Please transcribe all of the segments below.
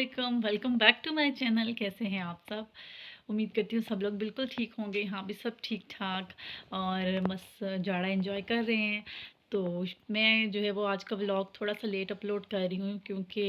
वालेकुम, welcome back to my channel. कैसे हैं आप सब? उम्मीद करती हूँ सब लोग बिल्कुल ठीक होंगे। यहाँ भी सब ठीक-ठाक और मस्त जाड़ा एंजॉय कर रहे हैं। तो मैं जो है वो आज का व्लॉग थोड़ा-सा लेट अपलोड कर रही हूँ क्योंकि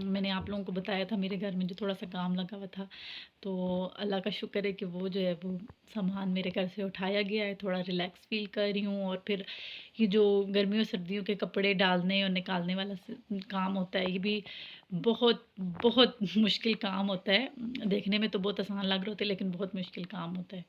मैंने आप लोगों को बताया था मेरे घर में जो थोड़ा-सा काम लगा हुआ था। तो अल्लाह का शुक्र है कि वो जो है वो सामान मेरे घर से उठाया गया है। थोड़ा रिलैक्स फ़ील कर रही हूँ और फिर ये जो गर्मियों सर्दियों के कपड़े डालने और निकालने वाला काम होता है, ये भी बहुत बहुत मुश्किल काम होता है। देखने में तो बहुत आसान लग रहे होते हैं लेकिन बहुत मुश्किल काम होता है।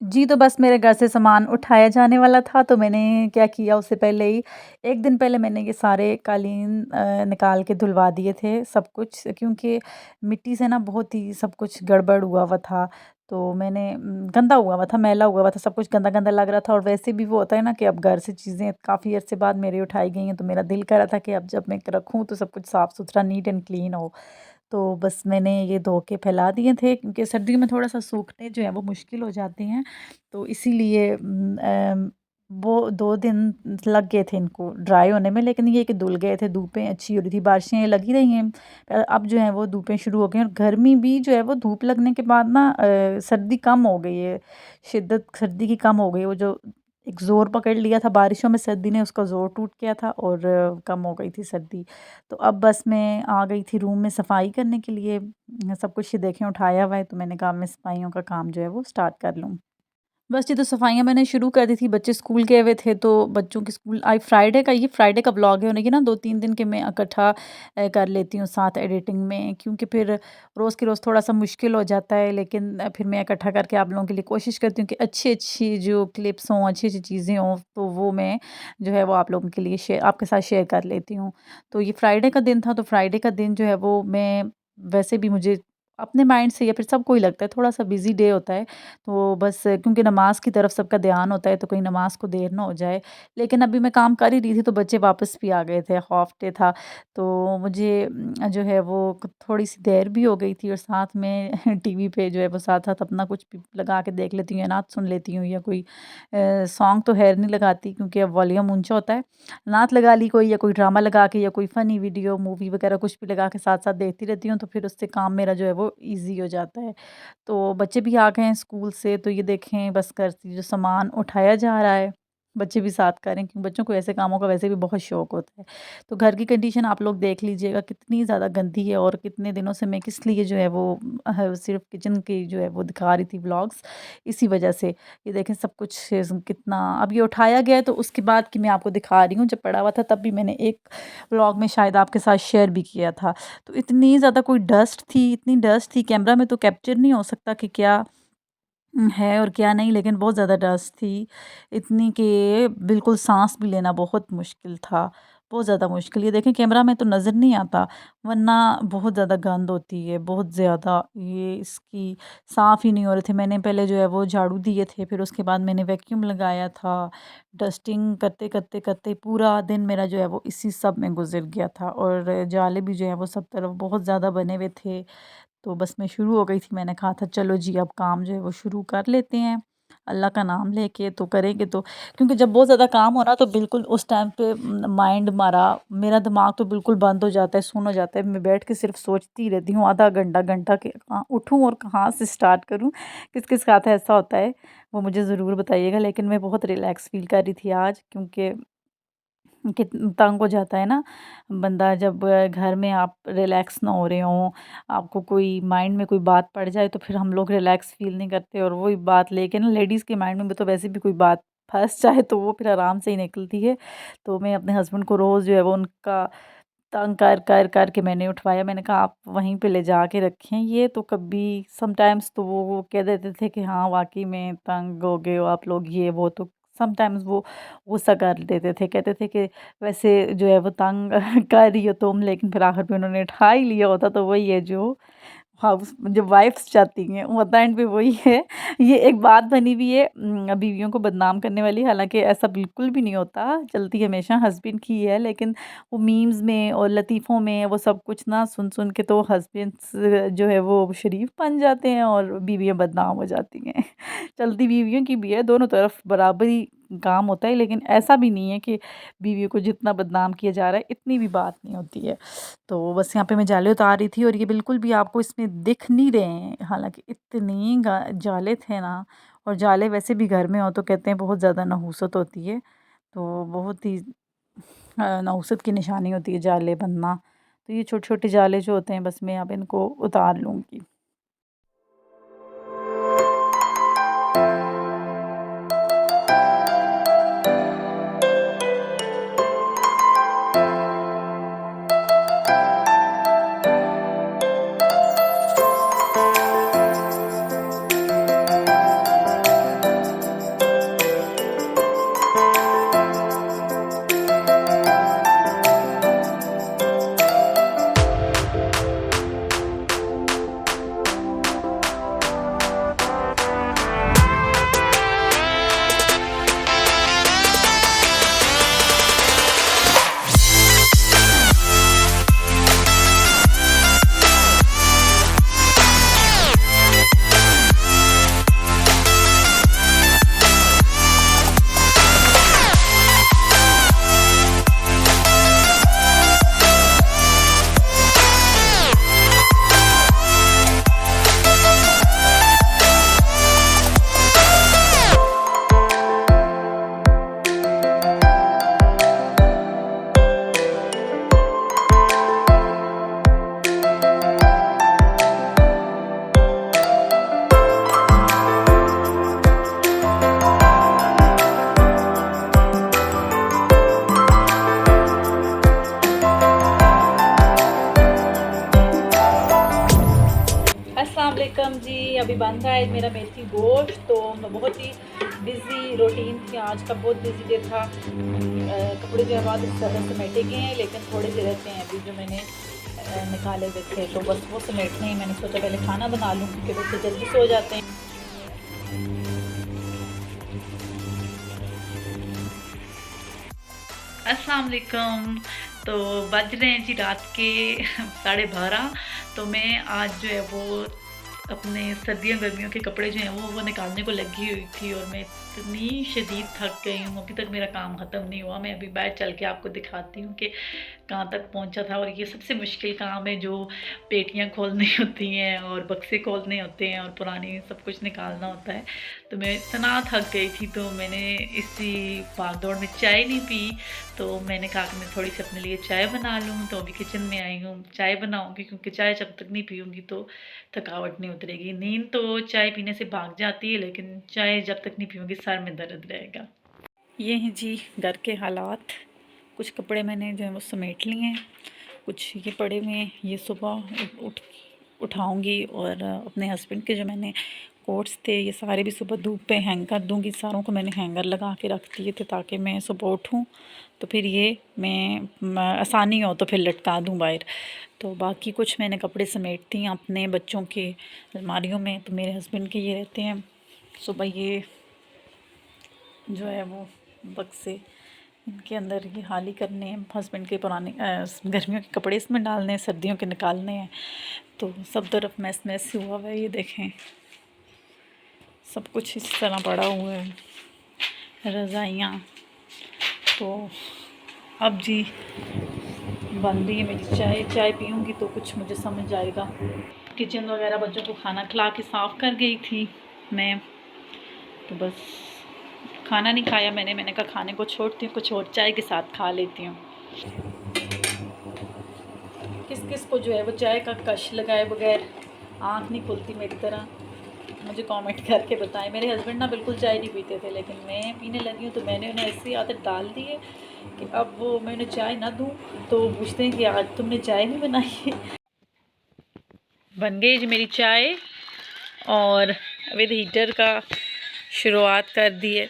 जी, तो बस मेरे घर से सामान उठाया जाने वाला था, तो मैंने क्या किया उससे पहले ही 1 दिन पहले मैंने ये सारे कालीन निकाल के धुलवा दिए थे सब कुछ क्योंकि मिट्टी से ना बहुत ही सब कुछ गड़बड़ हुआ हुआ था। तो मैंने गंदा हुआ हुआ था, मैला हुआ हुआ था, सब कुछ गंदा-गंदा लग रहा था और वैसे भी वो होता है ना कि अब घर से चीज़ें काफ़ी अरसे बाद मेरी उठाई गई हैं, तो मेरा दिल कर रहा था कि अब जब मैं रखूँ तो सब कुछ साफ़-सुथरा, नीट एंड क्लीन हो। तो बस मैंने ये धो के फैला दिए थे क्योंकि सर्दियों में थोड़ा-सा सूखने जो है वो मुश्किल हो जाते हैं। तो इसीलिए वो 2 दिन लग गए थे इनको ड्राई होने में, लेकिन ये कि धुल गए थे, धूपें अच्छी हो रही थी, बारिशें लगी रही हैं। अब जो है वो धूपें शुरू हो गई हैं और गर्मी भी जो है वो धूप लगने के बाद ना सर्दी कम हो गई है, शिद्दत सर्दी की कम हो गई है। वो जो एक ज़ोर पकड़ लिया था बारिशों में सर्दी ने, उसका ज़ोर टूट गया था और कम हो गई थी सर्दी। तो अब बस मैं आ गई थी रूम में सफाई करने के लिए। सब कुछ ये देखें उठाया हुआ है, तो मैंने कहा मैं सफाइयों का काम जो है वो स्टार्ट कर लूँ। बस ये तो सफाइयाँ मैंने शुरू कर दी थी, बच्चे स्कूल गए हुए थे तो बच्चों के स्कूल आज फ्राइडे का व्लॉग है, उन्हें कि ना 2-3 दिन के मैं इकट्ठा कर लेती हूँ साथ एडिटिंग में, क्योंकि फिर रोज़ के रोज़ थोड़ा-सा मुश्किल हो जाता है, लेकिन फिर मैं इकट्ठा करके आप लोगों के लिए कोशिश करती हूँ कि अच्छी-अच्छी जो क्लिप्स हों, अच्छी-अच्छी चीज़ें हों, तो वो मैं जो है वो आप लोगों के लिए आपके साथ शेयर कर लेती हूँ। तो ये फ्राइडे का दिन था, तो फ्राइडे का दिन जो है वो मैं वैसे भी मुझे अपने माइंड से या फिर सबको ही लगता है थोड़ा-सा बिज़ी डे होता है। तो बस क्योंकि नमाज़ की तरफ सबका ध्यान होता है, तो कहीं नमाज़ को देर ना हो जाए। लेकिन अभी मैं काम कर ही रही थी तो बच्चे वापस भी आ गए थे, हाफ डे था। तो मुझे जो है वो थोड़ी-सी देर भी हो गई थी और साथ में टीवी पे जो है वो साथ-साथ अपना कुछ भी लगा के देख लेती हूँ या नात सुन लेती हूँ या कोई सॉन्ग तो ख़ैर नहीं लगाती क्योंकि अब वॉल्यूम ऊँचा होता है। नात लगा ली कोई या कोई ड्रामा लगा के या कोई फ़नी वीडियो, मूवी वग़ैरह कुछ भी लगा के साथ-साथ देखती रहती हूँ, तो फिर उससे काम मेरा जो है वो ईज़ी हो जाता है। तो बच्चे भी आ गए हैं स्कूल से, तो ये देखें बस घर से जो सामान उठाया जा रहा है, बच्चे भी साथ कर रहे हैं क्योंकि बच्चों को ऐसे कामों का वैसे भी बहुत शौक होता है। तो घर की कंडीशन आप लोग देख लीजिएगा कितनी ज़्यादा गंदी है और कितने दिनों से मैं किस लिए जो है वो सिर्फ़ किचन की जो है वो दिखा रही थी व्लॉग्स, इसी वजह से। ये देखें सब कुछ कितना अब ये उठाया गया है, तो उसके बाद की मैं आपको दिखा रही हूँ। जब पड़ा हुआ था तब भी मैंने एक व्लॉग में शायद आपके साथ शेयर भी किया था। तो इतनी ज़्यादा कोई डस्ट थी, इतनी डस्ट थी, कैमरा में तो कैप्चर नहीं हो सकता कि क्या है और क्या नहीं, लेकिन बहुत ज़्यादा डस्ट थी। इतनी कि बिल्कुल साँस भी लेना बहुत मुश्किल था, बहुत ज़्यादा मुश्किल। ये देखें कैमरा में तो नज़र नहीं आता, वरना बहुत ज़्यादा गंद होती है, बहुत ज़्यादा। ये इसकी साफ़ ही नहीं हो रहे थे। मैंने पहले जो है वो झाड़ू दिए थे, फिर उसके बाद मैंने वैक्यूम लगाया था। डस्टिंग करते पूरा दिन मेरा जो है वो इसी सब में गुज़र गया था और जाले भी जो है वो सब तरफ बहुत ज़्यादा बने हुए थे। तो बस मैं शुरू हो गई थी, मैंने कहा था चलो जी अब काम जो है वो शुरू कर लेते हैं। अल्लाह का नाम लेके तो करेंगे तो, क्योंकि जब बहुत ज़्यादा काम हो ना तो बिल्कुल उस टाइम पे माइंड मेरा दिमाग तो बिल्कुल बंद हो जाता है, सुन्न हो जाता है। मैं बैठ के सिर्फ सोचती रहती हूँ आधा घंटा घंटा कि कहाँ उठूँ और कहाँ से स्टार्ट करूँ। किस-किस के साथ ऐसा होता है वो मुझे ज़रूर बताइएगा। लेकिन मैं बहुत रिलैक्स फ़ील कर रही थी आज, क्योंकि कित तंग हो जाता है ना बंदा जब घर में आप रिलैक्स ना हो रहे हों, आपको कोई माइंड में कोई बात पड़ जाए तो फिर हम लोग रिलैक्स फ़ील नहीं करते और वही बात लेके ना लेडीज़ के माइंड में भी तो वैसे भी कोई बात फँस जाए तो वो फिर आराम से ही निकलती है। तो मैं अपने हस्बैंड को रोज़ जो है वो उनका तंग कर के मैंने उठवाया। मैंने कहा आप वहीं पे ले जाके रखें ये, तो कभी समटाइम्स तो वो कह देते थे कि हाँ, वाक़ई में तंग हो गए हो आप लोग ये वो, तो समटाइम्स वो गुस्सा कर देते थे। कहते थे कि वैसे जो है वो तंग कर रही हो तुम, लेकिन फिर आखिर में उन्होंने उठा ही लिया होता, तो वही है जो हाउस जो वाइफ्स चाहती हैं वो होता एंड पे वही है। ये एक बात बनी हुई है बीवियों को बदनाम करने वाली, हालाँकि ऐसा बिल्कुल भी नहीं होता, चलती हमेशा हस्बैंड की है, लेकिन वो मीम्स में और लतीफ़ों में वो सब कुछ ना सुन-सुन के तो हस्बैंड्स जो है वो शरीफ बन जाते हैं और बीवियाँ बदनाम हो जाती हैं। चलती बीवियों की भी है, दोनों तरफ बराबरी काम होता है, लेकिन ऐसा भी नहीं है कि बीवी को जितना बदनाम किया जा रहा है इतनी भी बात नहीं होती है। तो बस यहाँ पे मैं जाले उतार रही थी और ये बिल्कुल भी आपको इसमें दिख नहीं रहे हैं, हालाँकि इतनी गा जाले थे ना। और जाले वैसे भी घर में हो तो कहते हैं बहुत ज़्यादा नहुसत होती है, तो बहुत ही नहुसत की निशानी होती है जाले बनना। तो ये छोटे-छोटे जाले जो होते हैं बस मैं अब इनको उतार लूँगी। अस्सलाम वालेकुम जी। अभी बन रहा है मेरा मेथी गोश्त। तो मैं बहुत ही बिज़ी रूटीन थी, आज का बहुत बिज़ी डे था। कपड़े जो है बहुत इस तरह समेटे गए हैं, लेकिन थोड़े से रहते हैं अभी जो मैंने निकाले हुए थे, तो बस वो समेटने ही मैंने सोचा पहले खाना बना लूँ क्योंकि बच्चे जल्दी सो जाते हैं। अस्सलाम वालेकुम। तो बज रहे हैं जी रात के 12:30। तो मैं आज जो है वो अपने सर्दियों गर्मियों के कपड़े जो हैं वो निकालने को लगी हुई थी, और मैं इतनी शदीद थक गई हूँ, अभी तक मेरा काम ख़त्म नहीं हुआ। मैं अभी बाहर चल के आपको दिखाती हूँ कि कहाँ तक पहुँचा था। और ये सबसे मुश्किल काम है, जो पेटियाँ खोलनी होती हैं और बक्से खोलने होते हैं और पुरानी सब कुछ निकालना होता है। तो मैं इतना थक गई थी, तो मैंने इसी भाग दौड़ में चाय नहीं पी। तो मैंने कहा कि मैं थोड़ी सी अपने लिए चाय बना लूँ, तो अभी किचन में आई हूँ, चाय बनाऊँगी क्योंकि चाय जब तक नहीं पीऊँगी तो थकावट नहीं उतरेगी। नींद तो चाय पीने से भाग जाती है, लेकिन चाय जब तक नहीं पीऊँगी सर में दर्द रहेगा। ये हैं जी घर के हालात। कुछ कपड़े मैंने जो है वो समेट लिए हैं, कुछ ये पड़े हुए हैं, ये सुबह उठाऊँगी। और अपने हस्बैंड के जो मैंने कोट्स थे ये सारे भी सुबह धूप पे हैंग कर दूँगी। सारों को मैंने हैंगर लगा के रख दिए थे ताकि मैं सुबह उठूँ तो फिर ये मैं आसानी हो तो फिर लटका दूँ बाहर। तो बाकी कुछ मैंने कपड़े समेटती हैं अपने बच्चों के अलमारियों में। तो मेरे हस्बैंड के ये रहते हैं, सुबह ये जो है वो बक्से इनके अंदर ये हाली करने हैं। हस्बैंड के पुराने गर्मियों के कपड़े इसमें डालने हैं, सर्दियों के निकालने हैं। तो सब तरफ मैस मैस हुआ हुआ है, ये देखें सब कुछ इस तरह पड़ा हुआ है, रज़ाइयाँ। तो अब जी बन रही है मेरी चाय। चाय पीऊँगी तो कुछ मुझे समझ आएगा। किचन वगैरह बच्चों को खाना खिला के साफ़ कर गई थी मैं, तो बस खाना नहीं खाया मैंने कहा खाने को छोड़ती हूँ, कुछ और चाय के साथ खा लेती हूँ। किस किस को जो है वो चाय का कश लगाए बगैर आँख नहीं खुलती मेरी तरह, मुझे कमेंट करके बताएं। मेरे हस्बैंड ना बिल्कुल चाय नहीं पीते थे, लेकिन मैं पीने लगी हूँ तो मैंने उन्हें ऐसी आदत डाल दी है कि अब वो मैं उन्हें चाय ना दूँ तो पूछते हैं कि आज तुमने चाय नहीं बनाई है। बन गई जी मेरी चाय और विद हीटर का शुरुआत कर दी है।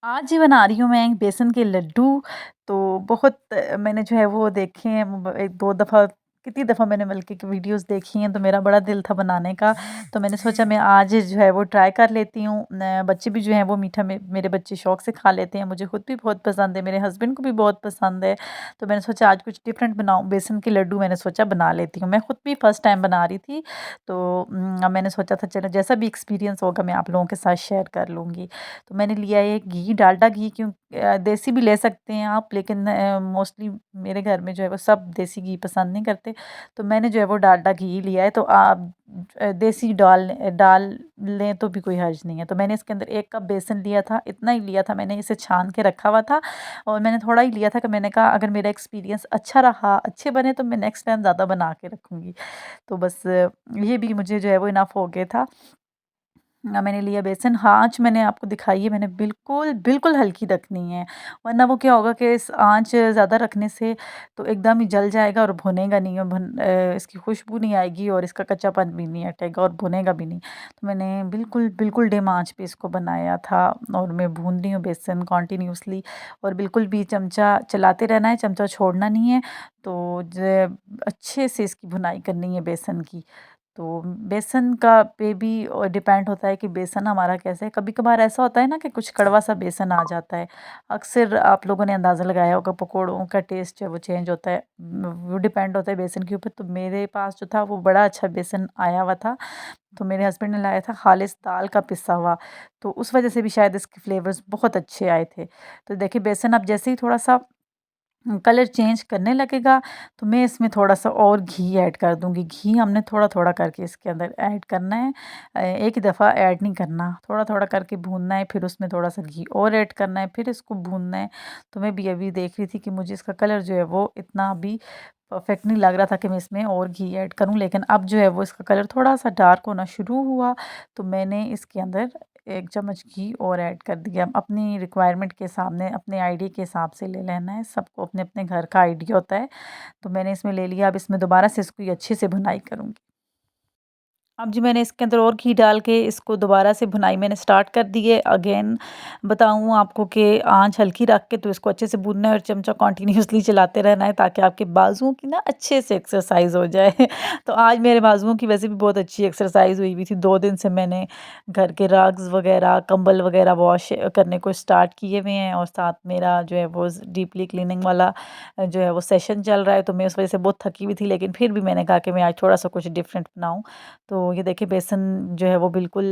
आज ही बना रही हूँ मैं बेसन के लड्डू। तो बहुत मैंने जो है वो देखे हैं, एक दो दफ़ा कितनी दफ़ा मैंने बल्कि कि वीडियोस देखी हैं, तो मेरा बड़ा दिल था बनाने का। तो मैंने सोचा मैं आज जो है वो ट्राई कर लेती हूँ। न बच्चे भी जो हैं वो मीठा मेरे बच्चे शौक से खा लेते हैं, मुझे खुद भी बहुत पसंद है, मेरे हस्बैंड को भी बहुत पसंद है। तो मैंने सोचा आज कुछ डिफरेंट बनाऊँ, बेसन के लड्डू मैंने सोचा बना लेती हूँ। मैं खुद भी फर्स्ट टाइम बना रही थी, तो मैंने सोचा था चलो जैसा भी एक्सपीरियंस होगा मैं आप लोगों के साथ शेयर कर लूँगी। तो मैंने लिया है घी, डालडा घी, देसी भी ले सकते हैं आप, लेकिन मोस्टली मेरे घर में जो है वो सब देसी घी पसंद नहीं करते। तो मैंने जो है वो डालडा घी लिया है, तो आप देसी डाल लें तो भी कोई हर्ज नहीं है। तो मैंने इसके अंदर 1 कप बेसन लिया था, इतना ही लिया था, मैंने इसे छान के रखा हुआ था और मैंने थोड़ा ही लिया था कि मैंने कहा अगर मेरा एक्सपीरियंस अच्छा रहा, अच्छे बने तो मैं नेक्स्ट टाइम ज़्यादा बना के रखूँगी। तो बस ये भी मुझे जो है वो इनफ हो गया था। मैंने लिया बेसन, हाँ, आँच मैंने आपको दिखाई है, मैंने बिल्कुल, बिल्कुल हल्की रखनी है, वरना वो क्या होगा कि इस आँच ज़्यादा रखने से तो एकदम ही जल जाएगा और भुनेगा नहीं, और इसकी खुशबू नहीं आएगी और इसका कच्चापन भी नहीं हटेगा और भुनेगा भी नहीं। तो मैंने बिल्कुल, बिल्कुल डिम आँच पे इसको बनाया था और मैं भून रही हूँ बेसन कंटिन्यूअसली, और बिल्कुल भी चमचा चलाते रहना है, चमचा छोड़ना नहीं है। तो अच्छे से इसकी भुनाई करनी है बेसन की। तो बेसन का पे भी डिपेंड होता है कि बेसन हमारा कैसा है। कभी-कभार ऐसा होता है ना कि कुछ कड़वा-सा बेसन आ जाता है। अक्सर आप लोगों ने अंदाज़ा लगाया होगा पकौड़ों का टेस्ट जो है वो चेंज होता है। वो डिपेंड होता है बेसन के ऊपर। तो मेरे पास जो था वो बड़ा अच्छा बेसन आया हुआ था। तो मेरे हस्बैंड ने लाया था खालिस दाल का पिसा हुआ। तो उस वज़ह से भी शायद इसके फ्लेवर्स बहुत अच्छे आए थे। तो देखिए बेसन अब जैसे ही थोड़ा-सा कलर चेंज करने लगेगा, तो मैं इसमें थोड़ा-सा और घी ऐड कर दूँगी। घी हमने थोड़ा-थोड़ा करके इसके अंदर ऐड करना है। एक ही दफ़ा ऐड नहीं करना, थोड़ा-थोड़ा करके भूनना है, फिर उसमें थोड़ा-सा घी और ऐड करना है, फिर इसको भूनना है। तो मैं भी अभी देख रही थी कि मुझे इसका कलर जो है वो इतना अभी परफेक्ट नहीं लग रहा था कि मैं इसमें और घी ऐड करूँ, लेकिन अब जो है वो इसका कलर थोड़ा-सा डार्क होना शुरू हुआ, तो मैंने इसके अंदर 1 चम्मच घी और ऐड कर दिया। अपनी रिक्वायरमेंट के सामने, अपने आइडिया के हिसाब से ले लेना है, सबको अपने-अपने घर का आइडिया होता है। तो मैंने इसमें ले लिया, अब इसमें दोबारा से इसको अच्छे से भुनाई करूँगी। अब जी मैंने इसके अंदर और घी डाल के इसको दोबारा से भुनाई मैंने स्टार्ट कर दी है। अगेन बताऊँ आपको कि आँच हल्की रख के तो इसको अच्छे से भूनना है और चमचा कंटिन्यूअसली चलाते रहना है, ताकि आपके बाजुओं की ना अच्छे से एक्सरसाइज़ हो जाए। तो आज मेरे बाजुओं की वैसे भी बहुत अच्छी एक्सरसाइज़ हुई हुई थी। 2 दिन से मैंने घर के रग्स वगैरह, कंबल वगैरह वॉश करने को स्टार्ट किए हुए हैं, और साथ मेरा जो है वो डीपली क्लीनिंग वाला जो है वो सेशन चल रहा है। तो मैं उस वज़ह से बहुत थकी हुई थी, लेकिन फिर भी मैंने कहा कि मैं आज थोड़ा-सा कुछ डिफरेंट बनाऊँ। तो ये देखिए बेसन जो है वो बिल्कुल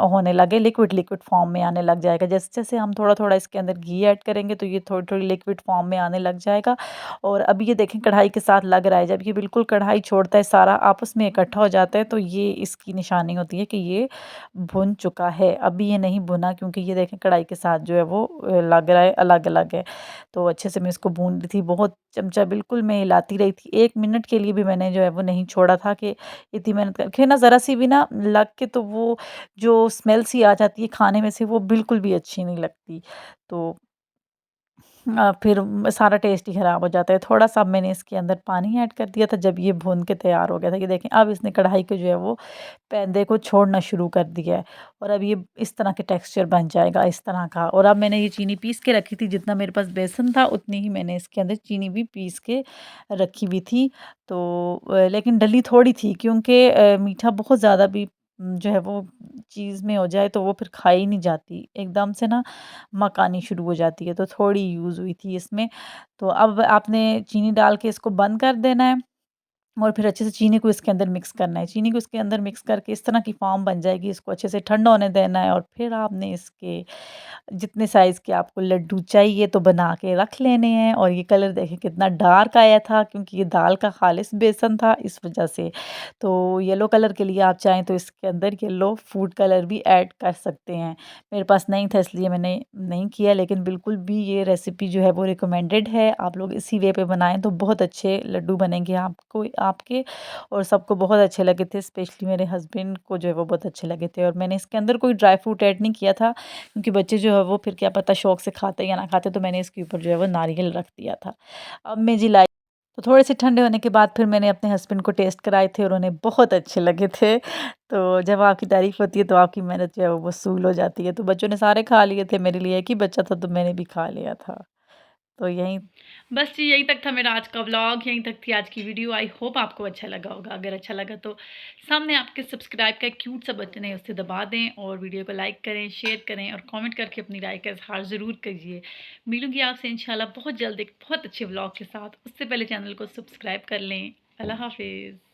होने लगे, लिक्विड लिक्विड फॉर्म में आने लग जाएगा। जैसे-जैसे हम थोड़ा-थोड़ा इसके अंदर घी ऐड करेंगे, तो ये थोड़ी-थोड़ी लिक्विड फॉर्म में आने लग जाएगा। और अभी ये देखें कढ़ाई के साथ लग रहा है, जब ये बिल्कुल कढ़ाई छोड़ता है, सारा आपस में इकट्ठा हो जाता है, तो ये इसकी निशानी होती है कि ये भुन चुका है। अभी ये नहीं भुना, क्योंकि ये देखें कढ़ाई के साथ जो है वो लग रहा है अलग-अलग है। तो अच्छे से मैं इसको भून रही थी, बहुत चमचा बिल्कुल मैं हिलाती रही थी। 1 मिनट के लिए भी मैंने जो है वो नहीं छोड़ा था कि इतनी मेहनत करके ना ज़रा-सी भी ना लग के तो वो जो स्मेल सी आ जाती है खाने में से, वो बिल्कुल भी अच्छी नहीं लगती। तो फिर सारा टेस्ट ही ख़राब हो जाता है। थोड़ा-सा मैंने इसके अंदर पानी ऐड कर दिया था जब ये भून के तैयार हो गया था। ये देखें अब इसने कढ़ाई को जो है वो पैंदे को छोड़ना शुरू कर दिया है, और अब ये इस तरह के टेक्सचर बन जाएगा, इस तरह का। और अब मैंने ये चीनी पीस के रखी थी, जितना मेरे पास बेसन था उतनी ही मैंने इसके अंदर चीनी भी पीस के रखी हुई थी। तो लेकिन डली थोड़ी थी, क्योंकि मीठा बहुत ज़्यादा भी जो है वो चीज़ में हो जाए तो वो फिर खाई नहीं जाती। एकदम से ना मकानी शुरू हो जाती है, तो थोड़ी यूज़ हुई थी इसमें। तो अब आपने चीनी डाल के इसको बंद कर देना है, और फिर अच्छे से चीनी को इसके अंदर मिक्स करना है। चीनी को इसके अंदर मिक्स करके इस तरह की फ़ॉर्म बन जाएगी, इसको अच्छे से ठंडा होने देना है, और फिर आपने इसके जितने साइज़ के आपको लड्डू चाहिए तो बना के रख लेने हैं। और ये कलर देखिए कितना डार्क आया था, क्योंकि ये दाल का खालिस बेसन था इस वज़ह से। तो येलो कलर के लिए आप चाहें तो इसके अंदर येलो फूड कलर भी ऐड कर सकते हैं। मेरे पास नहीं था इसलिए मैंने नहीं किया, लेकिन बिल्कुल भी ये रेसिपी जो है वो रिकमेंडेड है। आप लोग इसी वे पे बनाएँ तो बहुत अच्छे लड्डू बनेंगे आपको आपके, और सबको बहुत अच्छे लगे थे। स्पेशली मेरे हस्बैंड को जो है वो बहुत अच्छे लगे थे, और मैंने इसके अंदर कोई ड्राई फ्रूट ऐड नहीं किया था, क्योंकि बच्चे जो है वो फिर क्या पता शौक से खाते या ना खाते, तो मैंने इसके ऊपर जो है वो नारियल रख दिया था। अब मैं जिलाई तो थोड़े से ठंडे होने के बाद फिर मैंने अपने हस्बैंड को टेस्ट कराए थे, और उन्हें बहुत अच्छे लगे थे। तो जब आपकी तारीफ़ होती है तो आपकी मेहनत जो है वो वसूल हो जाती है। तो बच्चों ने सारे खा लिए थे, मेरे लिए एक ही बचा था तो मैंने भी खा लिया था। तो यहीं बस जी यहीं तक था मेरा आज का व्लॉग, यहीं तक थी आज की वीडियो। आई होप आपको अच्छा लगा होगा। अगर अच्छा लगा तो सामने आपके सब्सक्राइब का एक क्यूट सा बटन है, उसे दबा दें और वीडियो को लाइक करें, शेयर करें और कमेंट करके अपनी राय का इज़हार ज़रूर कीजिए। मिलूँगी आपसे इंशाल्लाह बहुत जल्द एक बहुत अच्छे व्लॉग के साथ। उससे पहले चैनल को सब्सक्राइब कर लें। अल्लाह हाफ़िज़।